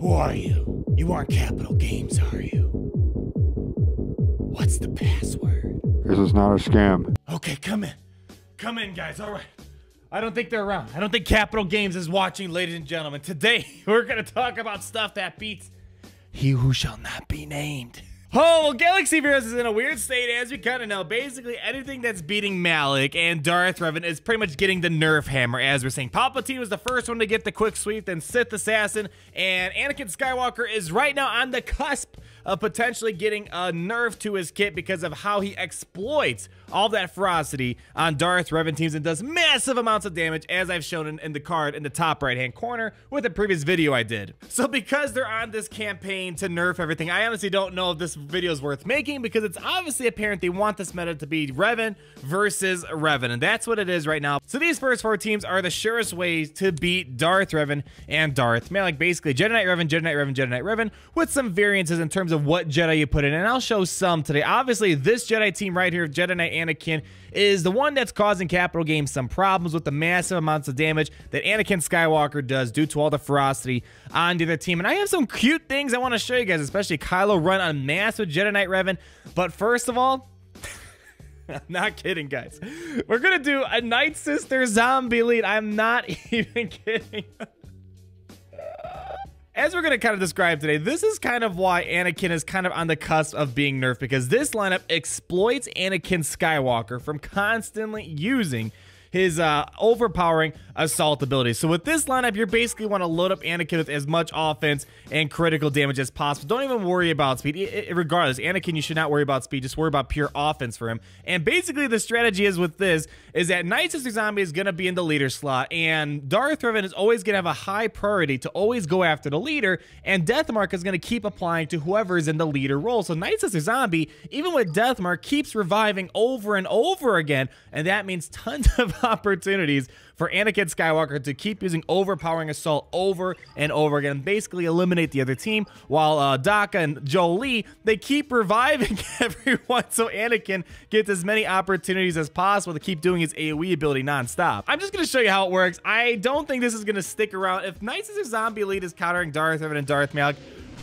Who are you? You aren't Capital Games, are you? What's the password? This is not a scam. Okay, come in. Come in, guys. All right. I don't think they're around. I don't think Capital Games is watching, ladies and gentlemen. Today, we're going to talk about stuff that beats He Who Shall Not Be Named. Oh, well, Galaxy Heroes is in a weird state, as we kind of know. Basically, anything that's beating Malak and Darth Revan is pretty much getting the nerf hammer, as we're saying. Palpatine was the first one to get the quick sweep, then Sith Assassin, and Anakin Skywalker is right now on the cusp of potentially getting a nerf to his kit because of how he exploits all that ferocity on Darth Revan teams and does massive amounts of damage, as I've shown in the card in the top right-hand corner with a previous video I did. So because they're on this campaign to nerf everything, I honestly don't know if this video is worth making because it's obviously apparent they want this meta to be Revan versus Revan, and that's what it is right now. So these first four teams are the surest ways to beat Darth Revan and Darth Malak. Basically, Jedi Knight Revan, Jedi Knight Revan, Jedi Knight Revan, with some variances in terms of what Jedi you put in, and I'll show some today. Obviously, this Jedi team right here, Jedi Knight Anakin, is the one that's causing Capital Games some problems with the massive amounts of damage that Anakin Skywalker does due to all the ferocity on the other team. And I have some cute things I want to show you guys, especially Kylo Ren Unmasked with Jedi Knight Revan. But first of all, I'm not kidding, guys. We're going to do a Nightsister Zombie lead. I'm not even kidding. As we're going to kind of describe today, this is kind of why Anakin is kind of on the cusp of being nerfed, because this lineup exploits Anakin Skywalker from constantly using his overpowering assault abilities. So with this lineup, you basically want to load up Anakin with as much offense and critical damage as possible. Don't even worry about speed. Regardless, Anakin, you should not worry about speed. Just worry about pure offense for him. And basically, the strategy is with this is that Nightsister Zombie is going to be in the leader slot, and Darth Revan is always going to have a high priority to always go after the leader, and Death Mark is going to keep applying to whoever is in the leader role. So Nightsister Zombie, even with Death Mark, keeps reviving over and over again, and that means tons of opportunities for Anakin Skywalker to keep using overpowering assault over and over again, basically eliminate the other team, while Daka and Jolie, they keep reviving everyone so Anakin gets as many opportunities as possible to keep doing his AoE ability non-stop. I'm just going to show you how it works. I don't think this is going to stick around. If Nightsister Zombie Lead is countering Darth Revan and Darth Malak,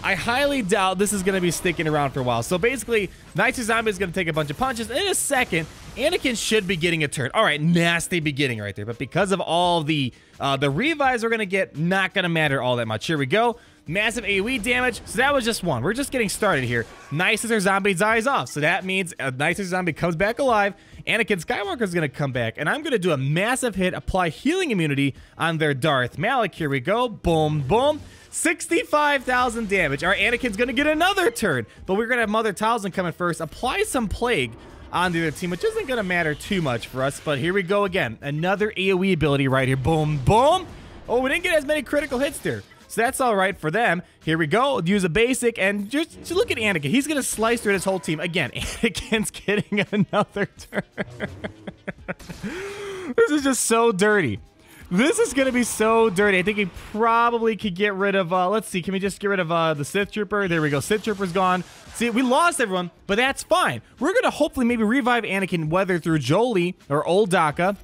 I highly doubt this is going to be sticking around for a while. So basically, Nightsister Zombie is going to take a bunch of punches. In a second, Anakin should be getting a turn. All right, nasty beginning right there. But because of all the revives we're going to get, not going to matter all that much. Here we go. Massive AoE damage. So that was just one. We're just getting started here. Nightsister Zombie dies off. So that means Nightsister Zombie comes back alive. Anakin Skywalker is going to come back. And I'm going to do a massive hit, apply healing immunity on their Darth Malak. Here we go. Boom, boom. 65,000 damage. All right, Anakin's going to get another turn, but we're going to have Mother Talzin coming first. Apply some Plague on the other team, which isn't going to matter too much for us, but here we go again. Another AoE ability right here. Boom, boom. Oh, we didn't get as many critical hits there, so that's all right for them. Here we go. Use a basic, and just look at Anakin. He's going to slice through this whole team. Again, Anakin's getting another turn. This is just so dirty. This is going to be so dirty. I think he probably could get rid of, let's see, can we just get rid of the Sith Trooper? There we go. Sith Trooper's gone. See, we lost everyone, but that's fine. We're going to hopefully maybe revive Anakin, whether through Jolie or old Daka.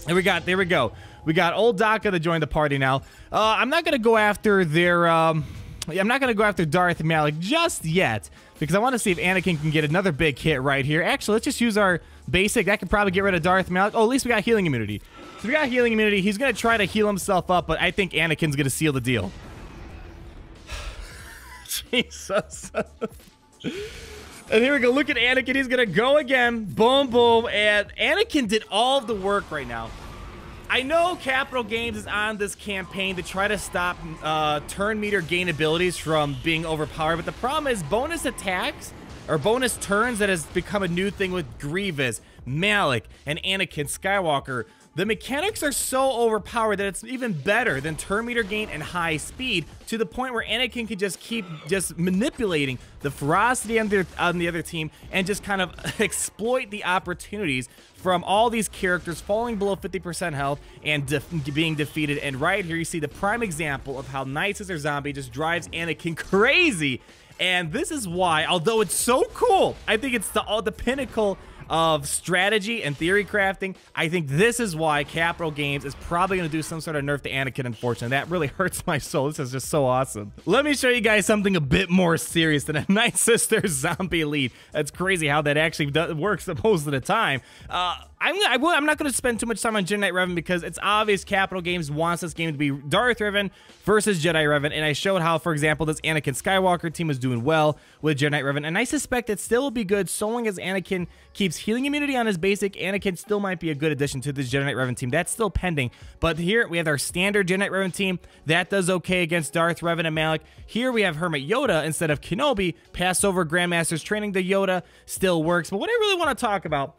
And there we go. We got old Daka to join the party now. I'm not going to go after their, I'm not going to go after Darth Malak just yet, because I want to see if Anakin can get another big hit right here. Actually, let's just use our basic. That could probably get rid of Darth Malak. Oh, at least we got healing immunity. So we got healing immunity. He's going to try to heal himself up, but I think Anakin's going to seal the deal. Jesus. And here we go. Look at Anakin. He's going to go again. Boom, boom. And Anakin did all of the work right now. I know Capital Games is on this campaign to try to stop turn meter gain abilities from being overpowered, but the problem is bonus attacks or bonus turns that has become a new thing with Grievous, Malak, and Anakin Skywalker. The mechanics are so overpowered that it's even better than turn meter gain and high speed, to the point where Anakin can just keep manipulating the ferocity on the other team and just kind of exploit the opportunities from all these characters falling below 50% health and being defeated. And right here you see the prime example of how Nightsister Zombie just drives Anakin crazy. And this is why, although it's so cool, I think it's the pinnacle of strategy and theory crafting. I think this is why Capital Games is probably going to do some sort of nerf to Anakin, unfortunately. That really hurts my soul. This is just so awesome. Let me show you guys something a bit more serious than a Nightsister Zombie lead. That's crazy how that actually works most of the time. I'm not going to spend too much time on Jedi Revan because it's obvious Capital Games wants this game to be Darth Revan versus Jedi Revan, and I showed how, for example, this Anakin Skywalker team is doing well with Jedi Revan, and I suspect it still will be good so long as Anakin keeps healing immunity on his basic. Anakin still might be a good addition to this Jedi Revan team. That's still pending, but here we have our standard Jedi Revan team. That does okay against Darth Revan and Malak. Here we have Hermit Yoda instead of Kenobi. Passover Grandmaster's training the Yoda still works, but what I really want to talk about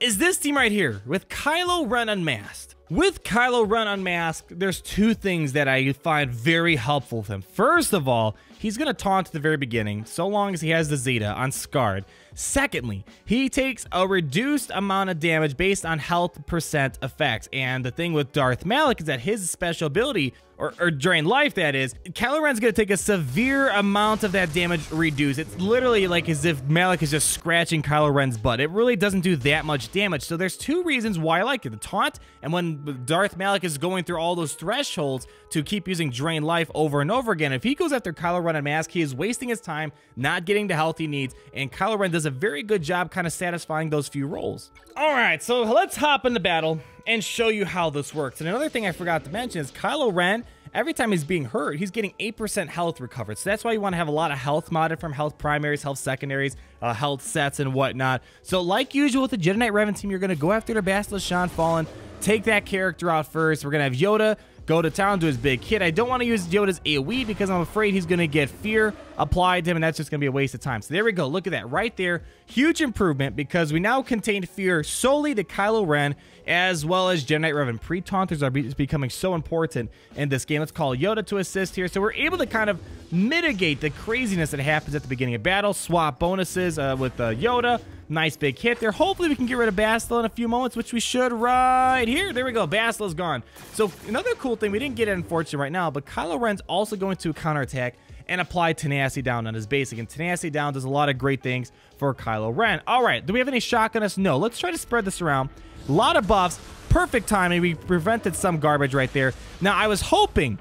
is this team right here with Kylo Ren Unmasked. With Kylo Ren Unmasked, there's two things that I find very helpful with him. First of all, he's going to taunt at the very beginning, so long as he has the Zeta on Scarred. Secondly, he takes a reduced amount of damage based on health percent effects. And the thing with Darth Malak is that his special ability, or drain life that is, Kylo Ren's going to take a severe amount of that damage reduced. It's literally like as if Malak is just scratching Kylo Ren's butt. It really doesn't do that much damage. So there's two reasons why I like it. The taunt, and when Darth Malak is going through all those thresholds to keep using drain life over and over again. If he goes after Kylo Ren Unmasked, he is wasting his time, not getting the health he needs, and Kylo Ren does a very good job kind of satisfying those few roles. All right, so let's hop into battle and show you how this works. And another thing I forgot to mention is Kylo Ren, every time he's being hurt, he's getting 8% health recovered. So that's why you want to have a lot of health modded from health primaries, health secondaries, health sets, and whatnot. So like usual with the Jedi Revan team, you're going to go after the Basilisk Shan Fallen, take that character out first. We're going to have Yoda go to town, do his big hit. I don't want to use Yoda's AoE because I'm afraid he's going to get fear applied to him, and that's just going to be a waste of time. So there we go. Look at that right there. Huge improvement because we now contain fear solely to Kylo Ren as well as Jedi Revan. Pre-taunters are becoming so important in this game. Let's call Yoda to assist here. So we're able to kind of mitigate the craziness that happens at the beginning of battle. Swap bonuses with Yoda. Nice big hit there. Hopefully we can get rid of Bastila in a few moments, which we should right here. There we go. Bastila's gone. So another cool thing, we didn't get it unfortunately right now, but Kylo Ren's also going to counterattack and apply Tenacity Down on his basic. And Tenacity Down does a lot of great things for Kylo Ren. All right. Do we have any shock on us? No. Let's try to spread this around. A lot of buffs. Perfect timing. We prevented some garbage right there. Now, I was hoping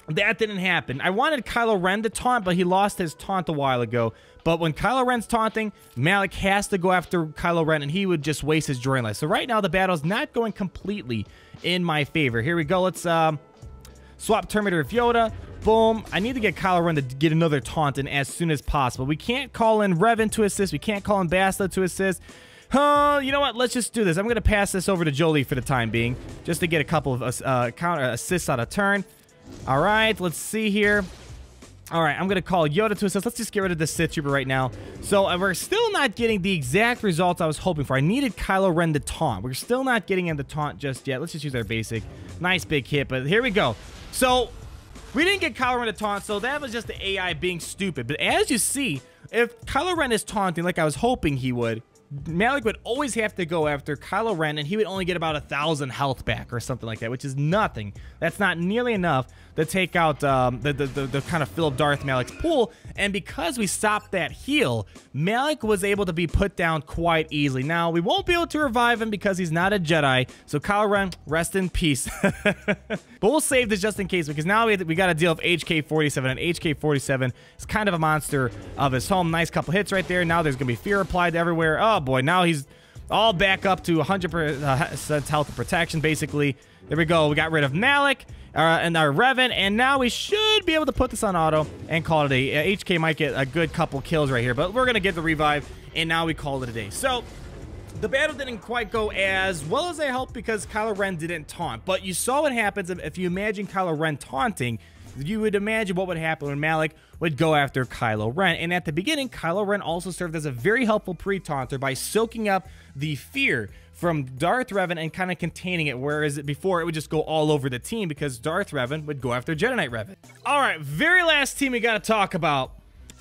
that didn't happen. I wanted Kylo Ren to taunt, but he lost his taunt a while ago. But when Kylo Ren's taunting, Malak has to go after Kylo Ren, and he would just waste his drain life. So right now, the battle's not going completely in my favor. Here we go. Let's swap Terminator with Yoda. Boom. I need to get Kylo Ren to get another taunt in as soon as possible. We can't call in Revan to assist. We can't call in Bastila to assist. You know what? Let's just do this. I'm going to pass this over to Jolie for the time being, just to get a couple of counter assists on a turn. All right, let's see here. All right, I'm going to call Yoda to assist. Let's just get rid of the Sith Trooper right now. So we're still not getting the exact results I was hoping for. I needed Kylo Ren to taunt. We're still not getting him to taunt just yet. Let's just use our basic. Nice big hit, but here we go. So we didn't get Kylo Ren to taunt, so that was just the AI being stupid. But as you see, if Kylo Ren is taunting like I was hoping he would, Malak would always have to go after Kylo Ren, and he would only get about 1,000 health back or something like that, which is nothing. That's not nearly enough to take out the kind of fill up Darth Malak's pool. And because we stopped that heal, Malak was able to be put down quite easily. Now, we won't be able to revive him because he's not a Jedi, so Kylo Ren, rest in peace. But we'll save this just in case, because now we got to deal with HK-47, and HK-47 is kind of a monster of his home. Nice couple hits right there. Now there's going to be fear applied everywhere. Oh boy, now he's all back up to 100% health and protection, basically. There we go. We got rid of Malak and our Revan, and now we should be able to put this on auto and call it a day. HK might get a good couple kills right here, but we're going to get the revive, and now we call it a day. So the battle didn't quite go as well as I hoped because Kylo Ren didn't taunt, but you saw what happens if you imagine Kylo Ren taunting. You would imagine what would happen when Malak would go after Kylo Ren. And at the beginning, Kylo Ren also served as a very helpful pre-taunter by soaking up the fear from Darth Revan and kind of containing it, whereas before it would just go all over the team because Darth Revan would go after Jedi Revan. All right, very last team we got to talk about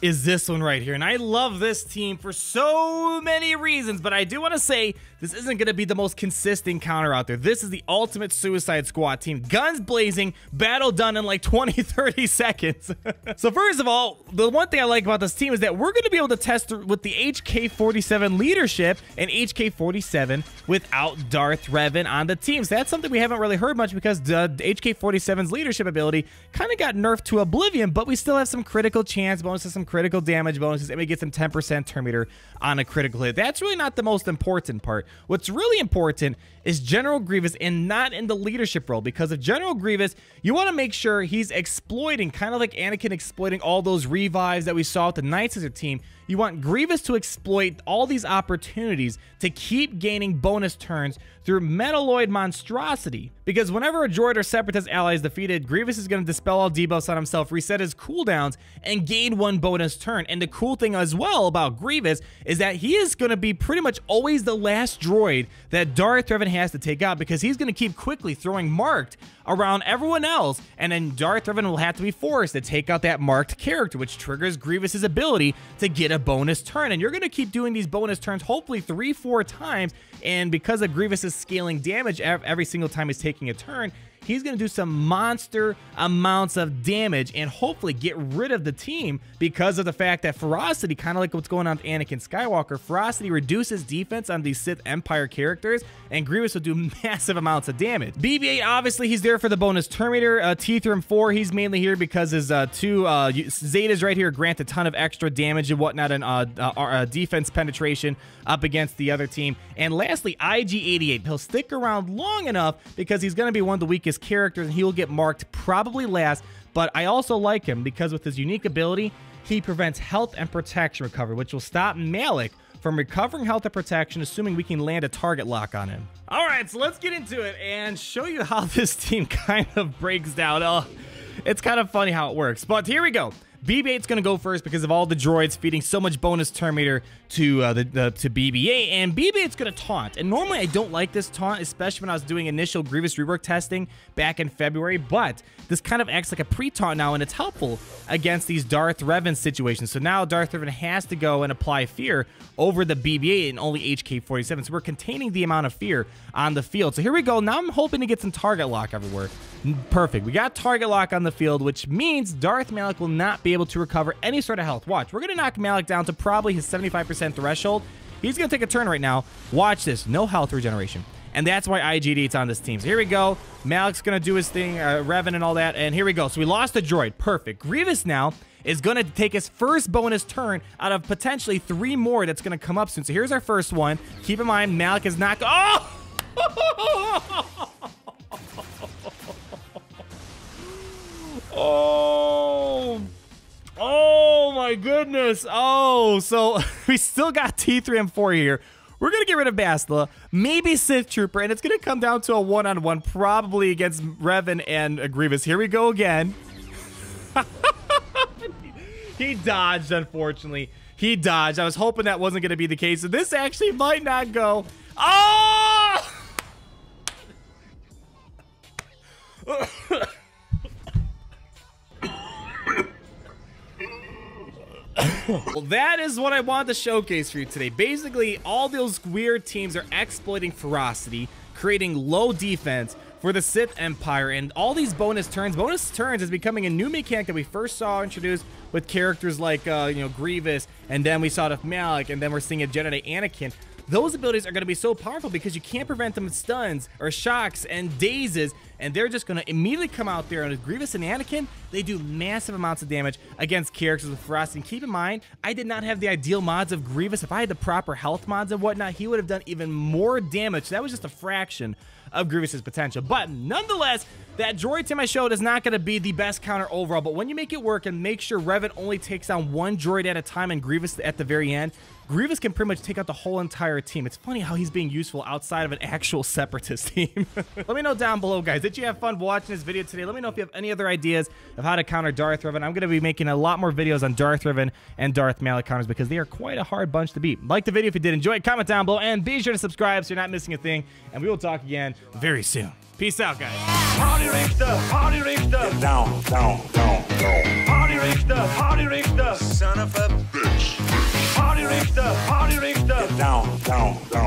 is this one right here. And I love this team for so many reasons, but I do want to say this isn't going to be the most consistent counter out there. This is the ultimate Suicide Squad team. Guns blazing, battle done in like 20, 30 seconds. So first of all, the one thing I like about this team is that we're going to be able to test with the HK-47 leadership and HK-47 without Darth Revan on the team. So that's something we haven't really heard much because the HK-47's leadership ability kind of got nerfed to oblivion, but we still have some critical chance bonuses, some critical damage bonuses, and we get some 10% turn meter on a critical hit. That's really not the most important part. What's really important is General Grievous, and not in the leadership role, because of General Grievous, you want to make sure he's exploiting, kind of like Anakin exploiting all those revives that we saw with the Nightsister team. You want Grievous to exploit all these opportunities to keep gaining bonus turns through Metalloid monstrosity. Because whenever a droid or separatist ally is defeated, Grievous is going to dispel all debuffs on himself, reset his cooldowns, and gain 1 bonus turn. And the cool thing as well about Grievous is that he is going to be pretty much always the last droid that Darth Revan has to take out, because he's going to keep quickly throwing marked around everyone else, and then Darth Revan will have to be forced to take out that marked character, which triggers Grievous's ability to get a bonus turn. And you're going to keep doing these bonus turns hopefully 3-4 times, and because of Grievous's scaling damage every single time he's taking a turn, he's going to do some monster amounts of damage and hopefully get rid of the team because of the fact that ferocity, kind of like what's going on with Anakin Skywalker, ferocity reduces defense on these Sith Empire characters, and Grievous will do massive amounts of damage. BB-8, obviously, he's there for the bonus turn meter. T-3M4, he's mainly here because his 2 Zetas right here grant a ton of extra damage and whatnot, and defense penetration up against the other team. And lastly, IG-88. He'll stick around long enough because he's going to be one of the weakest characters, and he will get marked probably last. But I also like him because with his unique ability, he prevents health and protection recovery, which will stop Malak from recovering health and protection, assuming we can land a target lock on him. All right, so let's get into it and show you how this team kind of breaks down. It's kind of funny how it works, but here we go. BB-8's going to go first because of all the droids feeding so much bonus turn meter to BB-8, and BB-8's going to taunt. And normally I don't like this taunt, especially when I was doing initial Grievous rework testing back in February, but this kind of acts like a pre-taunt now, and it's helpful against these Darth Revan situations. So now Darth Revan has to go and apply fear over the BB-8 and only HK-47, so we're containing the amount of fear on the field. So here we go. Now I'm hoping to get some target lock everywhere. Perfect. We got target lock on the field, which means Darth Malak will not be able to recover any sort of health. Watch, we're going to knock Malak down to probably his 75% threshold. He's going to take a turn right now. Watch this. No health regeneration. And that's why IG-88's on this team. So here we go. Malak's going to do his thing, Revan and all that. And here we go. So we lost a droid. Perfect. Grievous now is going to take his first bonus turn out of potentially 3 more that's going to come up soon. So here's our first one. Keep in mind, Malak is not... Oh! Oh my goodness. Oh, so we still got T-3M4 here. We're going to get rid of Bastila, maybe Sith Trooper, and it's going to come down to a one-on-one, probably against Revan and Grievous. Here we go again. He dodged, unfortunately. He dodged. I was hoping that wasn't going to be the case, so this actually might not go. Oh! Well, that is what I wanted to showcase for you today. Basically, all those weird teams are exploiting ferocity, creating low defense for the Sith Empire, and all these bonus turns. Bonus turns is becoming a new mechanic that we first saw introduced with characters like, Grievous, and then we saw it with Malak, and then we're seeing a Jedi Anakin. Those abilities are going to be so powerful because you can't prevent them with stuns or shocks and dazes, and they're just going to immediately come out there. And with Grievous and Anakin, they do massive amounts of damage against characters with ferocity. And keep in mind, I did not have the ideal mods of Grievous. If I had the proper health mods and whatnot, he would have done even more damage. So that was just a fraction of Grievous's potential. But nonetheless, that droid team I showed is not going to be the best counter overall. But when you make it work and make sure Revan only takes down 1 droid at a time and Grievous at the very end, Grievous can pretty much take out the whole entire team. It's funny how he's being useful outside of an actual separatist team. Let me know down below, guys. Did you have fun watching this video today? Let me know if you have any other ideas of how to counter Darth Revan. I'm going to be making a lot more videos on Darth Revan and Darth Malak counters because they are quite a hard bunch to beat. Like the video if you did enjoy it, comment down below, and be sure to subscribe so you're not missing a thing. And we will talk again very soon. Peace out, guys. Party Richter, Party Richter. Down, down, down, down. Party Richter, Party Richter. Son of a bitch. Party Richter, Party Richter. Down, down, down.